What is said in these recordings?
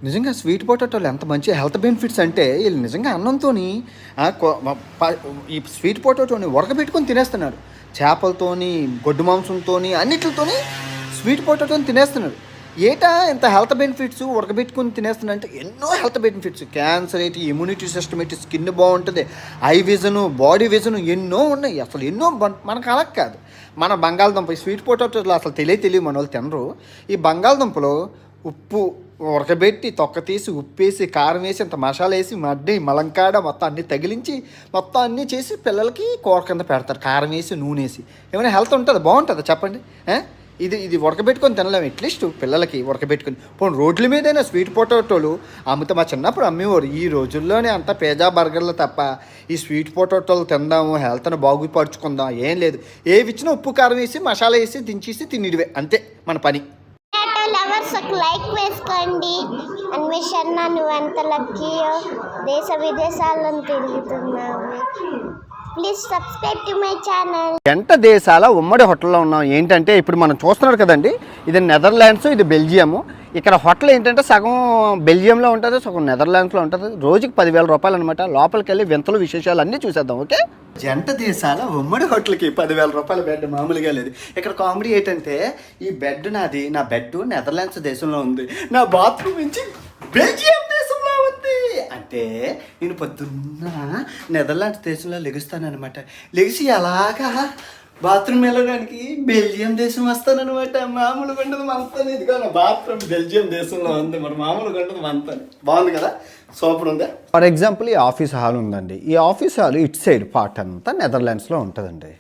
నిజంగా స్వీట్ పొటాటోలు ఎంత మంచి హెల్త్ బెనిఫిట్స్ అంటే వీళ్ళు నిజంగా అన్నంతోని ఈ స్వీట్ పొటాటోని ఉడకబెట్టుకొని తినేస్తున్నారు. చేపలతోని, గొడ్డు మాంసంతోని అన్నిటితోని స్వీట్ పొటాటోని తినేస్తున్నారు. ఏటా ఇంత హెల్త్ బెనిఫిట్స్ ఉడకబెట్టుకొని తినేస్తున్నారు అంటే ఎన్నో హెల్త్ బెనిఫిట్స్. క్యాన్సర్ ఏంటి, ఇమ్యూనిటీ సిస్టమ్ ఏంటి, స్కిన్ బాగుంటుంది, ఐ విజను, బాడీ విజను ఎన్నో ఉన్నాయి. అసలు ఎన్నో మనకు అలా కాదు. మన బంగాళదుంప ఈ స్వీట్ పొటాటోలు అసలు తెలియదు మన వాళ్ళు తినరు. ఈ బంగాళదుంపలో ఉప్పు ఉడకబెట్టి తొక్క తీసి ఉప్పేసి కారం వేసి ఇంత మసాలా వేసి మడ్డి మలంకాడ మొత్తం అన్నీ తగిలించి మొత్తం అన్నీ చేసి పిల్లలకి కూర కింద పెడతారు. కారం వేసి నూనె వేసి ఏమైనా హెల్త్ ఉంటుంది బాగుంటుందా చెప్పండి? ఇది ఉడకబెట్టుకొని తినలేము. అట్లీస్ట్ పిల్లలకి ఉడకబెట్టుకొని పోనీ రోడ్ల మీదైనా స్వీట్ పొటాటోలు అమ్ముతా. మా చిన్నప్పుడు అమ్మేవారు. ఈ రోజుల్లోనే అంతా పిజ్జా బర్గర్లు తప్ప ఈ స్వీట్ పొటాటోలు తిందాము, హెల్త్ను బాగుపరుచుకుందాం ఏం లేదు. ఏవి ఇచ్చినా ఉప్పు కారం వేసి మసాలా వేసి దించేసి తినిడివే అంతే మన పని. లవర్స్ ఒక లైక్ వేసుకోండి. అన్వేషణ నువ్వు ఎంత లక్కీయో, దేశ విదేశాలను తిరుగుతున్నావు. Please subscribe to my channel. జంట దేశాల ఉమ్మడి హోటల్లో ఉన్నాం. ఏంటంటే ఇప్పుడు మనం చూస్తున్నారు కదండి, ఇది నెదర్లాండ్స్, ఇది బెల్జియము. ఇక్కడ హోటల్ ఏంటంటే సగం బెల్జియంలో ఉంటుంది, సగం నెదర్లాండ్స్లో ఉంటుంది. రోజుకి 10,000 రూపాయలు అనమాట. లోపలికి వెళ్ళి వింతలు విశేషాలు అన్నీ చూసేద్దాం. ఓకే, జంట దేశాల ఉమ్మడి హోటల్కి 10,000 రూపాయల బెడ్ మామూలుగా లేదు. ఇక్కడ కామెడీ ఏంటంటే ఈ బెడ్ నాది, నా బెడ్ నెదర్లాండ్స్ దేశంలో ఉంది, నా బాత్రూమ్ నుంచి బెల్జియం దేశంలో ఉంది. అంటే నేను పొద్దున్న నెదర్లాండ్స్ దేశంలో లెగుస్తానమాట. లెగిసి అలాగా బాత్రూమ్ వెళ్ళడానికి బెల్జియం దేశం వస్తానమాట. మామూలుగా ఉండదు మనతో. ఇదిగా నా బాత్రూమ్ బెల్జియం దేశంలో ఉంది, మరి మామూలుగా ఉండదు మనతో. బాగుంది కదా, సూపర్ ఉందా. ఫర్ ఎగ్జాంపుల్ ఈ ఆఫీస్ హాల్ ఉందండి. ఈ ఆఫీస్ హాల్ ఇటు సైడ్ పార్ట్ అంతా నెదర్లాండ్స్లో ఉంటుందండి.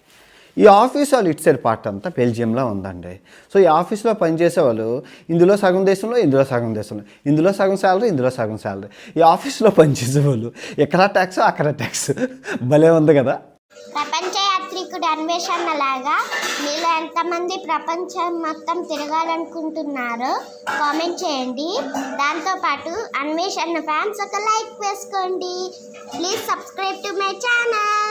ఈ ఆఫీస్ వాళ్ళు ఇటు సైడ్ పార్ట్ అంతా బెల్జియంలో ఉందండి. సో ఈ ఆఫీస్లో పనిచేసే వాళ్ళు ఇందులో సగం దేశంలో, ఇందులో సగం దేశంలో, ఇందులో సగం శాలరీ, ఇందులో సగం శాలరీ. ఈ ఆఫీస్లో పనిచేసే వాళ్ళు ఎక్కడ ట్యాక్స్ అక్కడ ట్యాక్స్. భలే ఉంది కదా. ప్రపంచ యాత్రికుడు అన్వేషణ లాగా మీలో ఎంతమంది ప్రపంచం మొత్తం తిరగాలనుకుంటున్నారో కామెంట్ చేయండి. దాంతోపాటు అన్వేషణ ఫ్యాన్స్ ఒక లైక్ వేసుకోండి. Please subscribe to my channel.